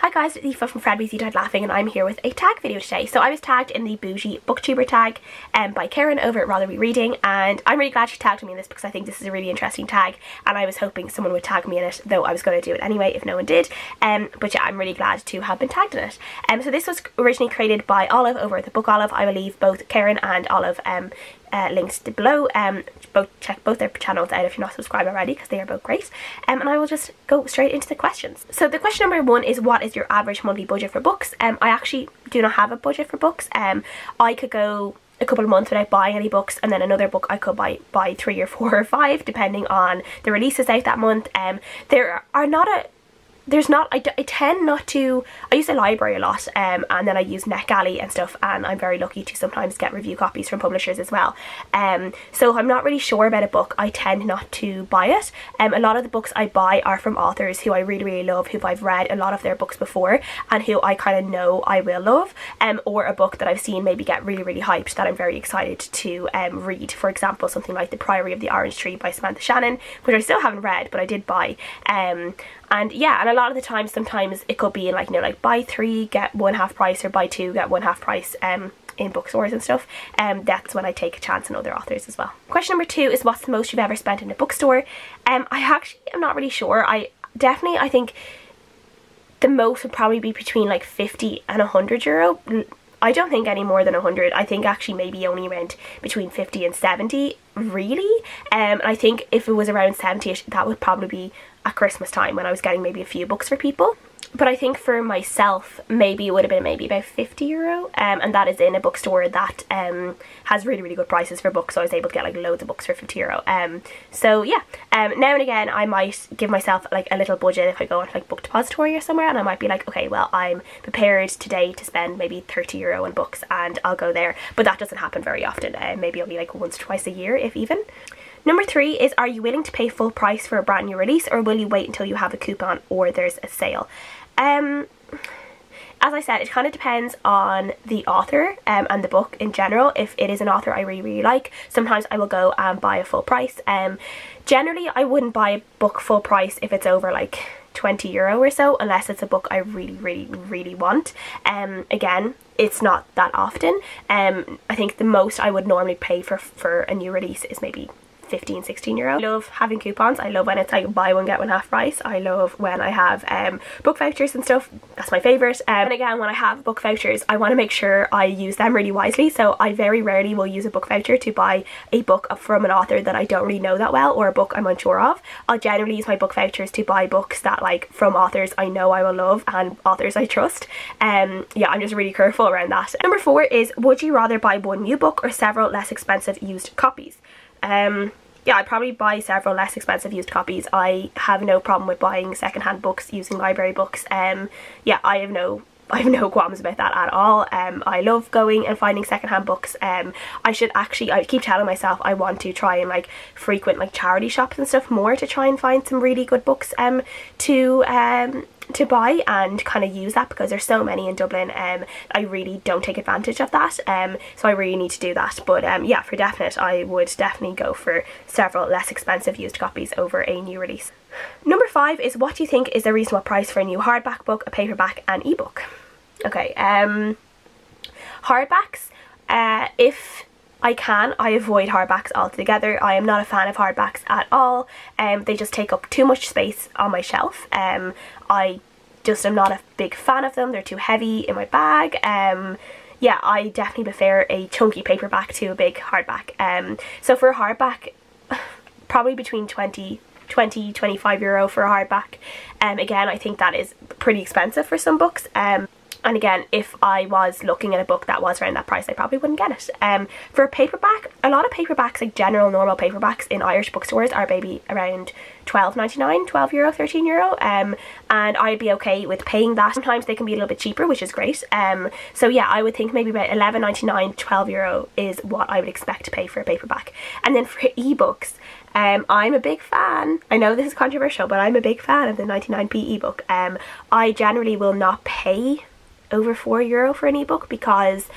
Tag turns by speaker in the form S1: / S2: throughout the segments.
S1: Hi guys, it's Aoife from Fred Weasley Died Laughing, and I'm here with a tag video today. So I was tagged in the Boojee BookTuber Tag by Karen over at Rather Be Reading, and I'm really glad she tagged me in this because I think this is a really interesting tag, and I was hoping someone would tag me in it, though I was going to do it anyway if no one did. But yeah, I'm really glad to have been tagged in it. So this was originally created by Olive over at the Book Olive. I will leave both Karen and Olive links below. Check both their channels out if you're not subscribed already, because they are both great. And I will just go straight into the questions. So the question number one is, what is your average monthly budget for books? I actually do not have a budget for books. I could go a couple of months without buying any books, and then another book I could buy 3 or 4 or 5 depending on the releases out that month. I tend not to. I use the library a lot, and then I use NetGalley and stuff, and I'm very lucky to sometimes get review copies from publishers as well. So if I'm not really sure about a book, I tend not to buy it. A lot of the books I buy are from authors who I really love, who I've read a lot of their books before, and who I kind of know I will love, or a book that I've seen maybe get really hyped that I'm very excited to read. For example, something like The Priory of the Orange Tree by Samantha Shannon, which I still haven't read, but I did buy. And yeah, and a lot of the time, sometimes it could be like, you know, like buy 3 get 1 half price, or buy 2 get 1 half price in bookstores and stuff. That's when I take a chance on other authors as well. Question number 2 is, what's the most you've ever spent in a bookstore? I actually am not really sure. I think the most would probably be between like 50 and €100. I don't think any more than 100. I think actually maybe only around between 50 and 70 really. And I think if it was around 70ish, that would probably be at Christmas time when I was getting maybe a few books for people. But I think for myself, maybe it would have been maybe about €50, and that is in a bookstore that has really good prices for books, so I was able to get like loads of books for €50. So yeah, now and again I might give myself like a little budget if I go on like Book Depository or somewhere, and I might be like, okay, well, I'm prepared today to spend maybe €30 on books, and I'll go there. But that doesn't happen very often. Maybe only like once or twice a year, if even. Number 3 is, are you willing to pay full price for a brand new release, or will you wait until you have a coupon or there's a sale? As I said, it kind of depends on the author and the book in general. If it is an author I really like, sometimes I will go and buy a full price. Generally I wouldn't buy a book full price if it's over like €20 or so, unless it's a book I really want. Again, it's not that often. I think the most I would normally pay for a new release is maybe €15, €16. I love having coupons. I love when it's like buy one get one half price. I love when I have book vouchers and stuff. That's my favourite. And again, when I have book vouchers, I want to make sure I use them really wisely. So I very rarely will use a book voucher to buy a book from an author that I don't really know that well, or a book I'm unsure of. I'll generally use my book vouchers to buy books that like from authors I know I will love and authors I trust. Yeah, I'm just really careful around that. Number 4 is, would you rather buy one new book or several less expensive used copies? Yeah, I'd probably buy several less expensive used copies. I have no problem with buying secondhand books using library books. Yeah, I have no qualms about that at all. I love going and finding secondhand books. I keep telling myself I want to try and like frequent like charity shops and stuff more, to try and find some really good books to buy and kind of use that, because there's so many in Dublin. I really don't take advantage of that, so I really need to do that. But yeah, for definite, I would definitely go for several less expensive used copies over a new release. Number 5 is, what do you think is a reasonable price for a new hardback book, a paperback and ebook? Okay, hardbacks, if I can, I avoid hardbacks altogether. I am not a fan of hardbacks at all. They just take up too much space on my shelf. I just am not a big fan of them. They're too heavy in my bag. Yeah, I definitely prefer a chunky paperback to a big hardback. So for a hardback, probably between €20–25 for a hardback. Again, I think that is pretty expensive for some books. And again, if I was looking at a book that was around that price, I probably wouldn't get it. For a paperback, a lot of paperbacks, like general normal paperbacks in Irish bookstores, are maybe around €12.99, €12, €13. And I'd be okay with paying that. Sometimes they can be a little bit cheaper, which is great. So yeah, I would think maybe about €11.99, €12 is what I would expect to pay for a paperback. And then for ebooks, I'm a big fan, I know this is controversial, but I'm a big fan of the 99p ebook. I generally will not pay over €4 for an ebook, because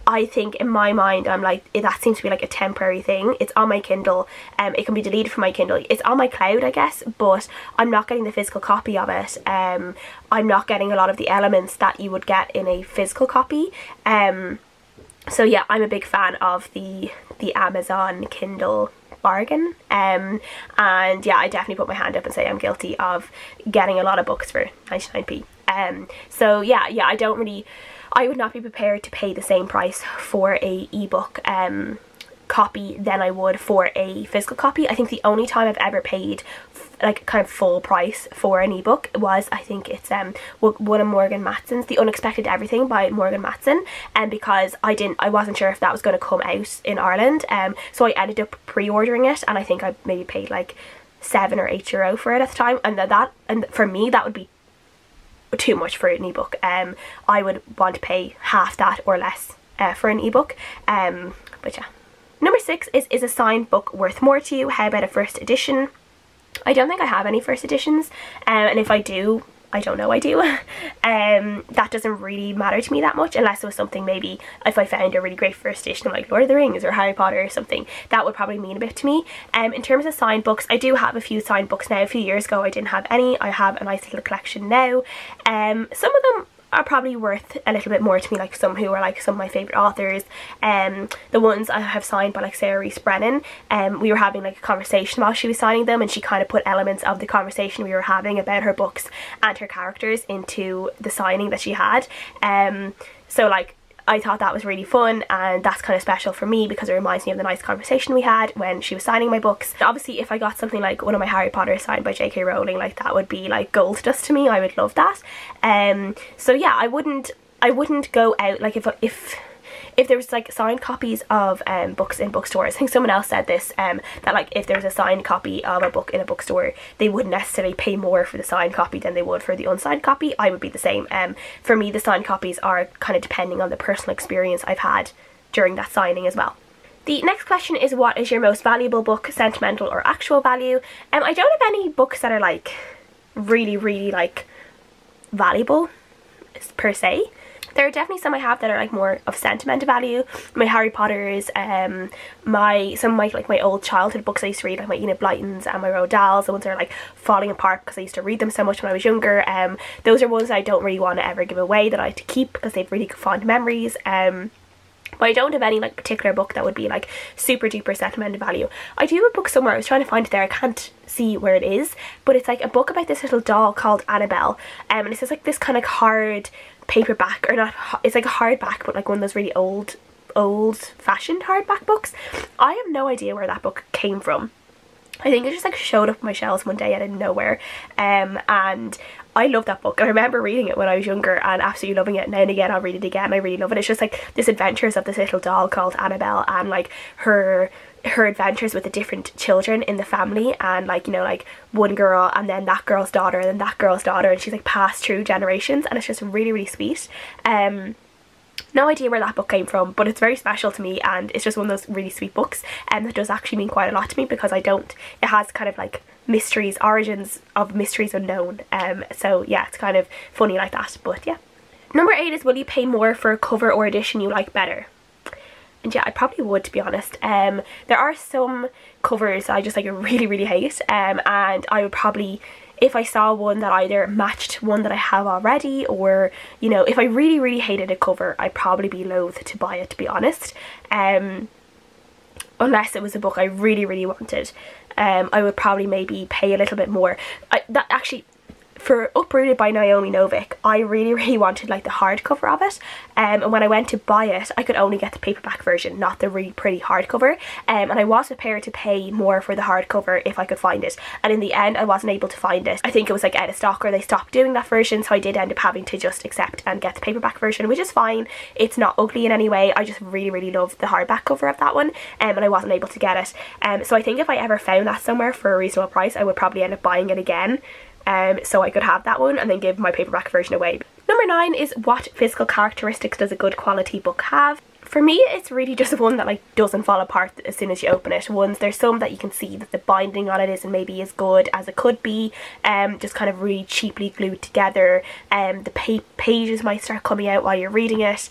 S1: I think in my mind I'm like, that seems to be like a temporary thing. It's on my Kindle, it can be deleted from my Kindle, it's on my cloud I guess, but I'm not getting the physical copy of it. I'm not getting a lot of the elements that you would get in a physical copy. So yeah, I'm a big fan of the Amazon Kindle bargain, and yeah, I definitely put my hand up and say I'm guilty of getting a lot of books for 99p. So yeah, I would not be prepared to pay the same price for a ebook copy than I would for a physical copy. I think the only time I've ever paid like kind of full price for an ebook was, I think it's one of Morgan Matson's, The Unexpected Everything by Morgan Matson, and because I wasn't sure if that was going to come out in Ireland, so I ended up pre-ordering it, and I think I maybe paid like €7 or €8 for it at the time, and for me that would be too much for an ebook. I would want to pay half that or less for an ebook. But yeah. Number 6 is a signed book worth more to you? How about a first edition? I don't think I have any first editions, and if I do, I don't know I do. That doesn't really matter to me that much, unless it was something, maybe if I found a really great first edition like Lord of the Rings or Harry Potter or something, that would probably mean a bit to me. In terms of signed books, I do have a few signed books now. A few years ago I didn't have any. I have a nice little collection now. Some of them are probably worth a little bit more to me, like some who are like some of my favourite authors. The ones I have signed by like Sarah Rees Brennan, we were having like a conversation while she was signing them, and she kind of put elements of the conversation we were having about her books and her characters into the signing that she had. So like, I thought that was really fun, and that's kind of special for me because it reminds me of the nice conversation we had when she was signing my books. Obviously if I got something like one of my Harry Potter signed by J.K. Rowling, like that would be like gold dust to me. I would love that. So yeah, I wouldn't go out, like if there was like signed copies of books in bookstores. I think someone else said this, that like if there was a signed copy of a book in a bookstore, they wouldn't necessarily pay more for the signed copy than they would for the unsigned copy. I would be the same. For me, the signed copies are kind of depending on the personal experience I've had during that signing as well. The next question is, what is your most valuable book, sentimental or actual value? I don't have any books that are like really like valuable per se. There are definitely some I have that are like more of sentimental value. My Harry Potters, some of my like my old childhood books I used to read, like my Enid Blytons and my Roald Dahls, the ones that are like falling apart because I used to read them so much when I was younger. Those are ones that I don't really want to ever give away, that I like to keep because they've really fond memories. But I don't have any like particular book that would be like super duper sentimental value. I do have a book somewhere, I was trying to find it there, I can't see where it is, but it's like a book about this little doll called Annabelle, and it's just like this kind of hard paperback, or not, it's like a hardback, but like one of those really old fashioned hardback books. I have no idea where that book came from. I think it just like showed up on my shelves one day out of nowhere, and I love that book. I remember reading it when I was younger and absolutely loving it. Now and again I'll read it again. I really love it. It's just like this adventures of this little doll called Annabelle, and like her adventures with the different children in the family, and like, you know, like one girl and then that girl's daughter and then that girl's daughter, and she's like passed through generations, and it's just really sweet. No idea where that book came from, but it's very special to me, and it's just one of those really sweet books, and that does actually mean quite a lot to me because it has kind of like mysteries, origins of mysteries unknown, so yeah, it's kind of funny like that. But yeah. Number 8 is, will you pay more for a cover or edition you like better? And yeah, I probably would, to be honest. There are some covers I just like really hate, and I would probably, if I saw one that either matched one that I have already, or, you know, if I really hated a cover, I'd probably be loath to buy it, to be honest. Unless it was a book I really wanted, I would probably maybe pay a little bit more. That actually, for Uprooted by Naomi Novik, I really wanted like the hardcover of it, and when I went to buy it I could only get the paperback version, not the really pretty hardcover, and I was prepared to pay more for the hardcover if I could find it, and in the end I wasn't able to find it. I think it was like out of stock, or they stopped doing that version, so I did end up having to just accept and get the paperback version, which is fine. It's not ugly in any way. I just really love the hardback cover of that one, and I wasn't able to get it. So I think if I ever found that somewhere for a reasonable price, I would probably end up buying it again, so I could have that one and then give my paperback version away. Number 9 is, what physical characteristics does a good quality book have? For me, it's really just one that like doesn't fall apart as soon as you open it. There's some that you can see that the binding on it isn't maybe as good as it could be, just kind of really cheaply glued together, the pages might start coming out while you're reading it,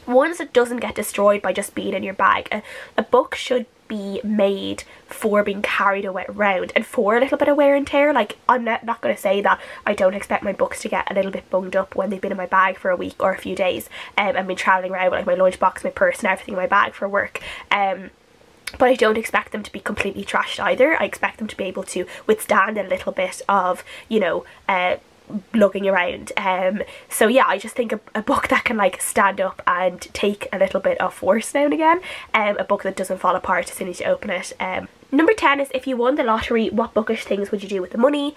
S1: ones that doesn't get destroyed by just being in your bag. A book should be made for being carried around and for a little bit of wear and tear. Like, I'm not going to say that I don't expect my books to get a little bit bunged up when they've been in my bag for a week or a few days, and been travelling around with like my lunchbox, my purse and everything in my bag for work. But I don't expect them to be completely trashed either. I expect them to be able to withstand a little bit of, you know, lugging around. So yeah, I just think a book that can like stand up and take a little bit of force now and again, a book that doesn't fall apart as soon as you open it. Number 10 is, if you won the lottery, what bookish things would you do with the money?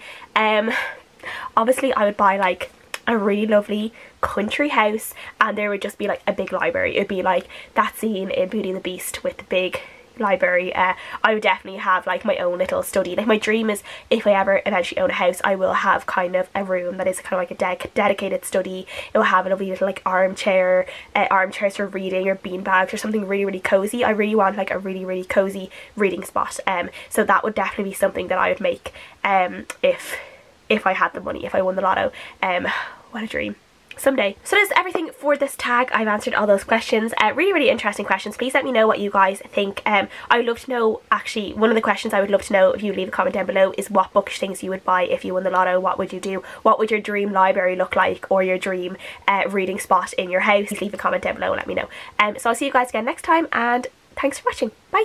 S1: Obviously I would buy like a really lovely country house, and there would just be like a big library. It would be like that scene in Beauty and the Beast with the big library. I would definitely have like my own little study. Like, my dream is, if I ever eventually own a house, I will have kind of a room that is kind of like a dedicated study. It will have a lovely little like armchairs for reading, or bean bags, or something really, really cozy. I really want like a really, really cozy reading spot. So that would definitely be something that I would make if I had the money, if I won the lotto. What a dream. Someday. So that's everything for this tag. I've answered all those questions. Really, really interesting questions. Please let me know what you guys think. I would love to know, actually, one of the questions I would love to know, if you leave a comment down below, is what bookish things you would buy if you won the lotto. What would you do? What would your dream library look like, or your dream reading spot in your house? Please leave a comment down below and let me know. So I'll see you guys again next time, and thanks for watching. Bye.